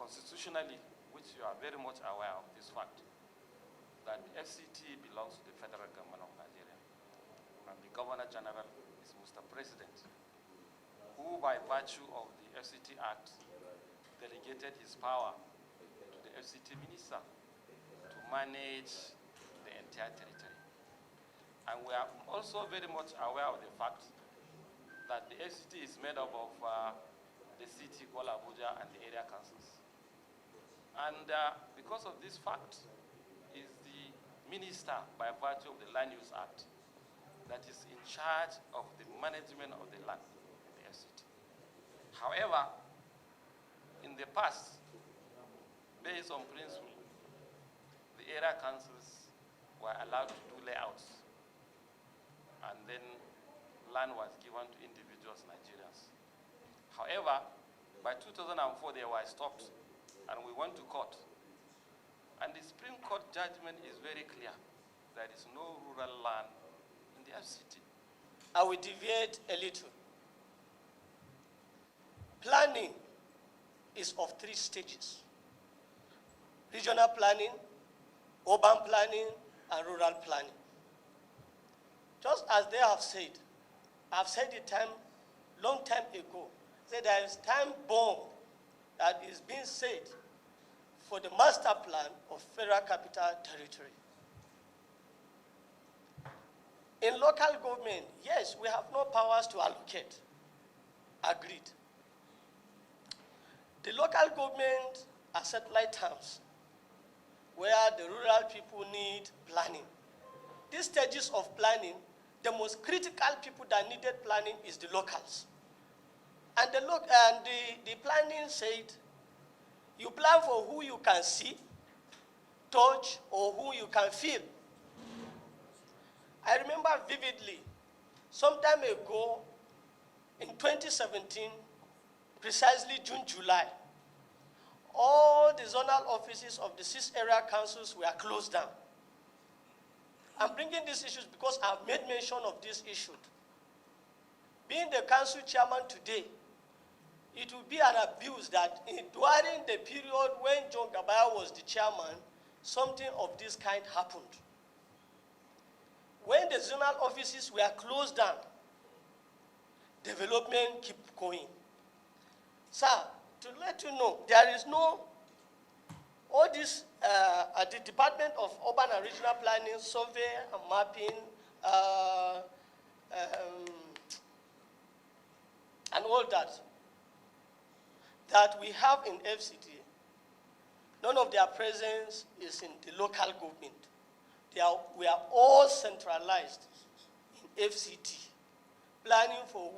constitutionally, which you are very much aware of this fact, that the FCT belongs to the federal government of Nigeria, and the Governor General is Mr. President, who by virtue of the FCT Act delegated his power to the FCT Minister to manage the entire territory. And we are also very much aware of the fact that the FCT is made up of the city called Abuja and the area councils. And because of this fact, is the minister, by virtue of the Land Use Act, that is in charge of the management of the land in the FCT. However, in the past, based on principle, the area councils were allowed to do layouts, and then land was given to individuals, Nigerians. However, by 2004, they were stopped, and we went to court. And the Supreme Court judgment is very clear. There is no rural land in the FCT. I will deviate a little. Planning is of 3 stages: regional planning, urban planning, and rural planning. Just as they have said, I've said it long time ago, that there is time bomb that is being said for the master plan of Federal Capital Territory. In local government, yes, we have no powers to allocate. Agreed. The local government are satellite towns where the rural people need planning. These stages of planning, the most critical people that needed planning is the locals. And the planning said, you plan for who you can see, touch, or who you can feel. I remember vividly, some time ago, in 2017, precisely June, July, all the zonal offices of the 6 area councils were closed down. I'm bringing these issues because I've made mention of this issue. Being the council chairman today, it would be an abuse that during the period when John Gabaya was the chairman, something of this kind happened. When the zonal offices were closed down, development kept going. Sir, to let you know, there is no, all this, at the Department of Urban and Regional Planning, survey and mapping, and all that we have in FCDA, none of their presence is in the local government. We are all centralized in FCT, planning for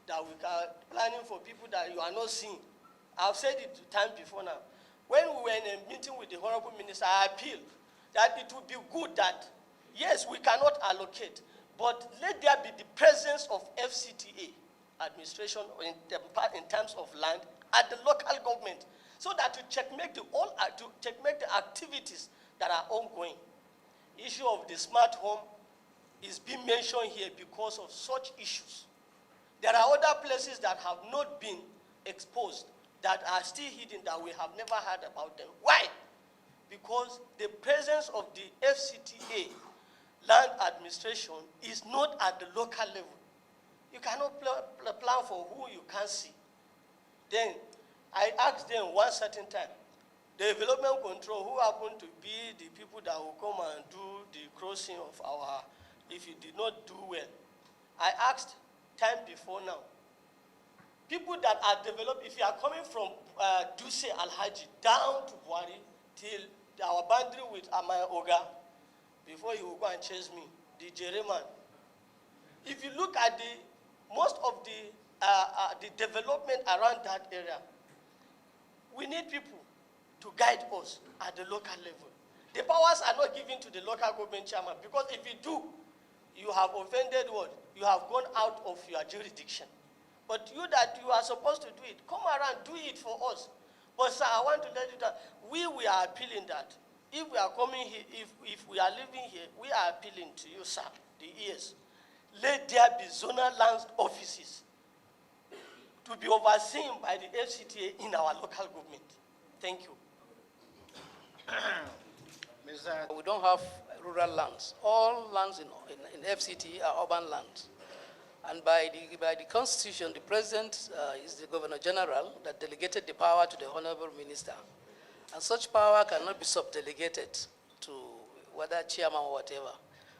planning for people that you are not seeing. I've said it time before now. When we were in a meeting with the Honorable Minister, I appealed that it would be good that, yes, we cannot allocate, but let there be the presence of FCDA administration in terms of land at the local government, so that to checkmate the activities that are ongoing. Issue of the smart home is being mentioned here because of such issues. There are other places that have not been exposed, that are still hidden, that we have never heard about them. Why? Because the presence of the FCDA land administration is not at the local level. You cannot plan for who you can't see. Then I asked them one certain time, the development control, who happened to be the people that will come and do the crossing of our, if you did not do well. I asked time before now, people that are developed, if you are coming from Duse Alhaji down to Buhari till our boundary with Amaya Oga, before you will go and chase me, the Chairmen. If you look at most of the development around that area, we need people to guide us at the local level. The powers are not given to the local government chairman, because if you do, you have offended what? You have gone out of your jurisdiction. But you that you are supposed to do it, come around, do it for us. But sir, I want to let you know, we are appealing that. If we are coming here, if we are living here, we are appealing to you, sir, the ears. Let there be zonal land offices to be overseen by the FCDA in our local government. Thank you. We don't have rural lands. All lands in FCT are urban lands. And by the Constitution, the President is the Governor General that delegated the power to the Honorable Minister. And such power cannot be subdelegated to whether chairman or whatever.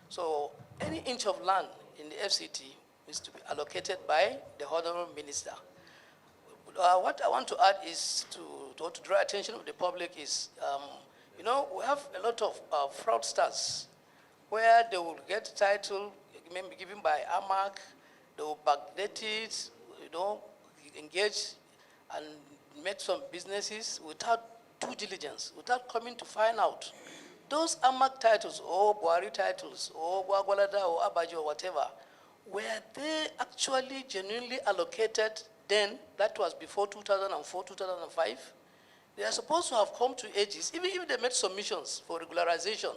So any inch of land in the FCT is to be allocated by the Honorable Minister. What I want to add is to draw attention of the public is, you know, we have a lot of fraudsters where they will get title, maybe given by AMAC, they will backdate it, you know, engage and make some businesses without due diligence, without coming to find out. Those AMAC titles, or Buhari titles, or Gwagwalada, or Abuja, or whatever, were they actually genuinely allocated then? That was before 2004, 2005. They are supposed to have come to ages, even if they made submissions for regularization.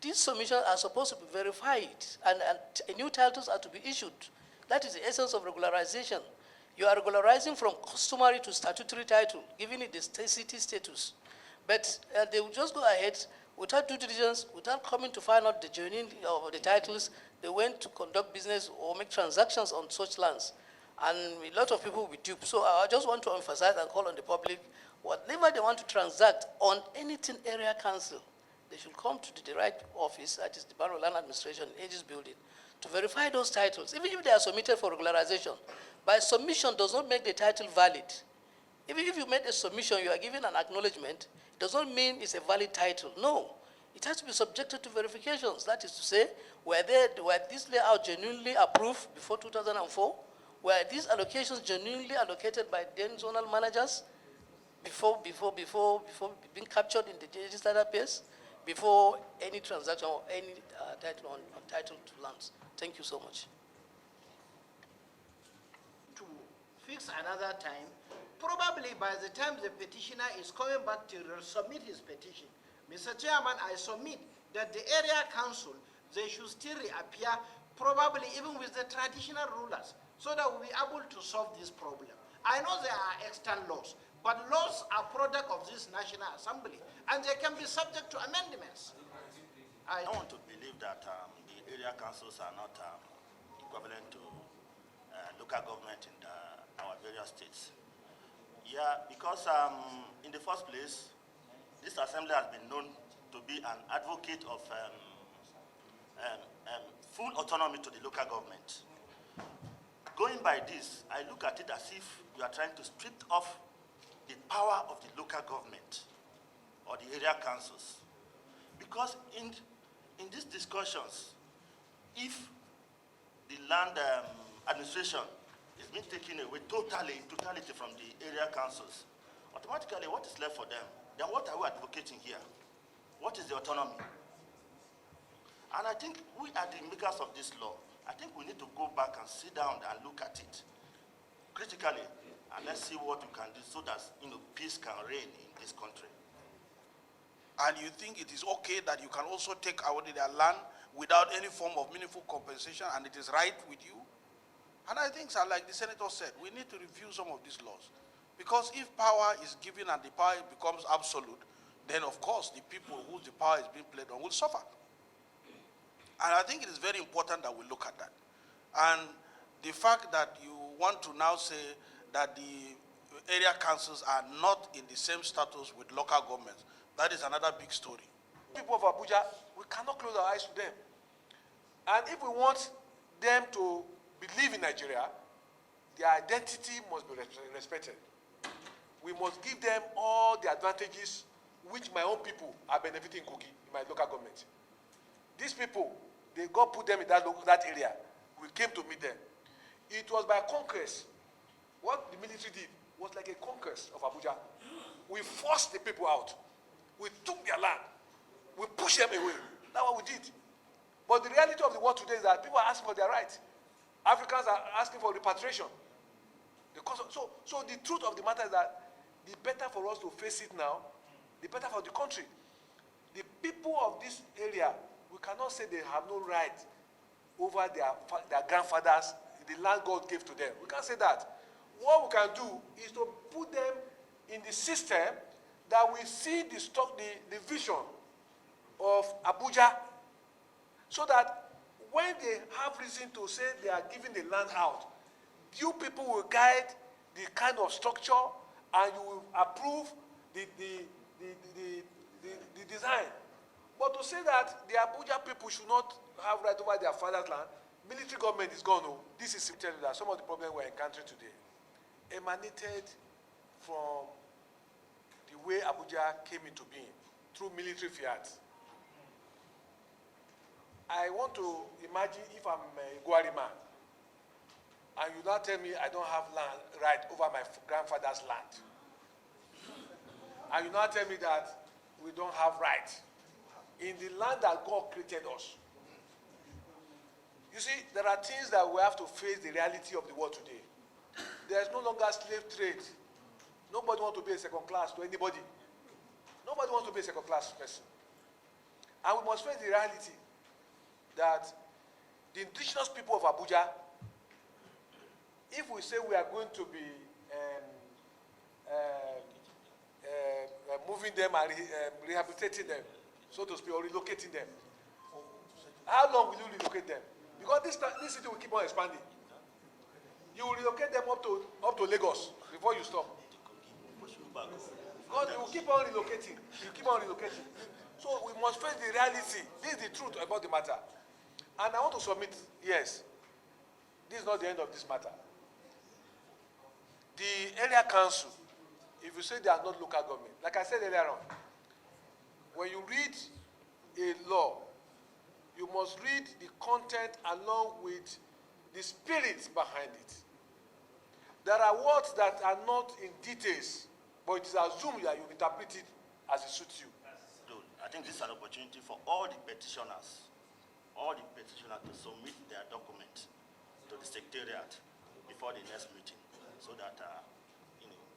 These submissions are supposed to be verified, and new titles are to be issued. That is the essence of regularization. You are regularizing from customary to statutory title, giving it the city status. But they will just go ahead without due diligence, without coming to find out the genuinity of the titles. They went to conduct business or make transactions on such lands. And a lot of people will be duped. So I just want to emphasize and call on the public, whatever they want to transact on anything area council, they should come to the right office, that is the Bureau of Land Administration, Aegis Building, to verify those titles, even if they are submitted for regularization. By submission does not make the title valid. Even if you made a submission, you are given an acknowledgement, it does not mean it's a valid title. No, it has to be subjected to verifications. That is to say, were this layout genuinely approved before 2004? Were these allocations genuinely allocated by then zonal managers before being captured in the Aegis database, before any transaction or any title on title to lands? Thank you so much. To fix another time, probably by the time the petitioner is coming back to submit his petition, Mr. Chairman, I submit that the area council, they should still reappear, probably even with the traditional rulers, so that we'll be able to solve this problem. I know there are extant laws, but laws are product of this National Assembly, and they can be subject to amendments. I don't want to believe that the area councils are not equivalent to local government in our various states. Yeah, because in the first place, this assembly has been known to be an advocate of full autonomy to the local government. Going by this, I look at it as if you are trying to strip off the power of the local government or the area councils. Because in these discussions, if the land administration is being taken away totality from the area councils, automatically what is left for them? Then what are we advocating here? What is the autonomy? And I think we are the makers of this law. I think we need to go back and sit down and look at it critically, and let's see what we can do so that peace can reign in this country. And you think it is okay that you can also take away their land without any form of meaningful compensation, and it is right with you? And I think, sir, like the senator said, we need to review some of these laws. Because if power is given and the power becomes absolute, then of course the people whose the power is being played on will suffer. And I think it is very important that we look at that. And the fact that you want to now say that the area councils are not in the same status with local governments, that is another big story. People of Abuja, we cannot close our eyes to them. And if we want them to believe in Nigeria, their identity must be respected. We must give them all the advantages which my own people are benefiting in my local government. These people, God put them in that area. We came to meet them. It was by conquest. What the military did was like a conquest of Abuja. We forced the people out. We took their land. We pushed them away. That's what we did. But the reality of the world today is that people are asking for their rights. Africans are asking for repatriation. So the truth of the matter is that the better for us to face it now, the better for the country. The people of this area, we cannot say they have no right over their grandfathers, the land God gave to them. We can't say that. What we can do is to put them in the system that we see the vision of Abuja, so that when they have reason to say they are giving the land out, you people will guide the kind of structure and you will approve the design. But to say that the Abuja people should not have right over their father's land, military government is gone. This is to tell you that some of the problems we're encountering today emanated from the way Abuja came into being through military fiat. I want to imagine if I'm a Gwari man, and you now tell me I don't have land right over my grandfather's land. And you now tell me that we don't have right in the land that God created us. You see, there are things that we have to face the reality of the world today. There is no longer slave trade. Nobody wants to be a second class to anybody. Nobody wants to be a second class person. And we must face the reality that the indigenous people of Abuja, if we say we are going to be moving them and rehabilitating them, so to speak, or relocating them, how long will you relocate them? Because this city will keep on expanding. You will relocate them up to Lagos before you stop. Because you will keep on relocating. You keep on relocating. So we must face the reality. This is the truth about the matter. And I want to submit, yes, this is not the end of this matter. The area council, if you say they are not local government, like I said earlier on, when you read a law, you must read the content along with the spirit behind it. There are words that are not in details, but it is assumed that you interpret it as it suits you. I think this is an opportunity for all the petitioners to submit their document to the secretariat before the next meeting, so that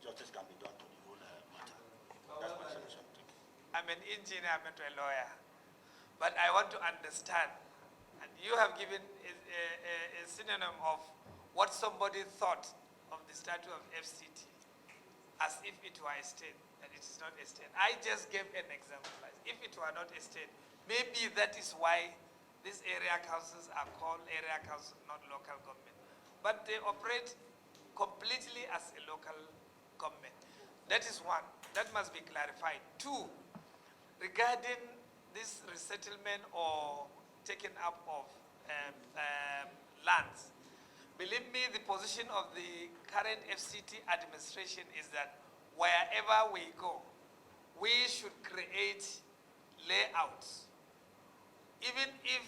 justice can be done to the whole matter. That's my solution. I'm an engineer, I'm not a lawyer, but I want to understand, and you have given a synonym of what somebody thought of the statute of FCT as if it were a state, and it is not a state. I just gave an example. If it were not a state, maybe that is why these area councils are called area councils, not local government. But they operate completely as a local government. That is one. That must be clarified. Two, regarding this resettlement or taking up of lands, believe me, the position of the current FCT administration is that wherever we go, we should create layouts. Even if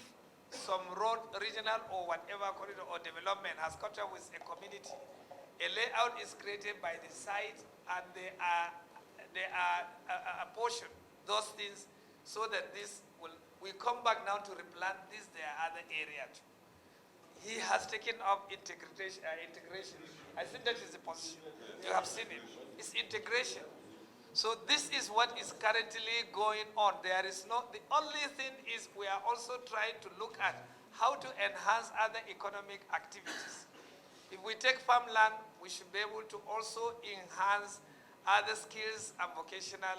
some road, regional or whatever corridor or development has caught up with a community, a layout is created by the site, and they are apportioned those things so that we come back now to replant this their other area too. He has taken up integration. I think that is the position. You have seen it. It's integration. So this is what is currently going on. There is the only thing is we are also trying to look at how to enhance other economic activities. If we take farmland, we should be able to also enhance other skills and vocational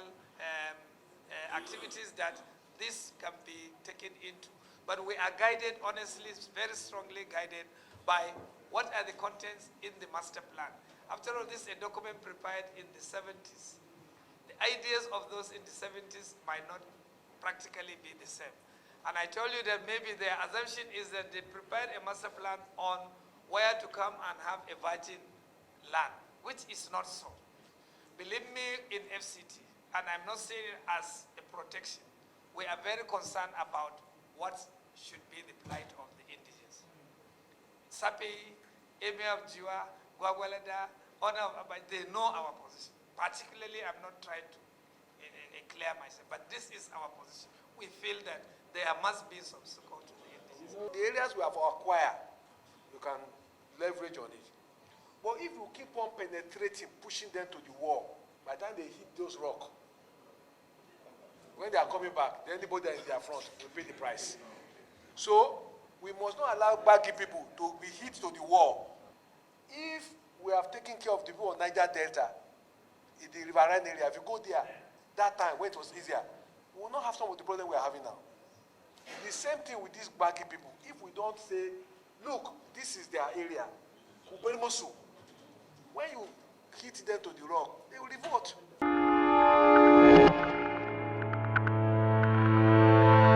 activities that this can be taken into. But we are guided, honestly, very strongly guided by what are the contents in the master plan. After all, this is a document prepared in the 70s. The ideas of those in the 70s might not practically be the same. And I told you that maybe their assumption is that they prepared a master plan on where to come and have a virgin land, which is not so. Believe me, in FCT, and I'm not saying it as a protection, we are very concerned about what should be the plight of the indigenous. Sapi, Emir of Jiwa, Gwagwalada, Honor of Abai, they know our position. Particularly, I'm not trying to clear myself, but this is our position. We feel that there must be some support to the indigenous. The areas we have acquired, you can leverage on it. But if you keep on penetrating, pushing them to the wall, by the time they hit those rocks, when they are coming back, then anybody that is in their front will pay the price. So we must not allow baggy people to be hit to the wall. If we have taken care of the people of Niger Delta, in the riverine area, if you go there, that time when it was easier, we will not have some of the problem we are having now. The same thing with these banking people. If we don't say, look, this is their area, when you hit them to the rock, they will revolt.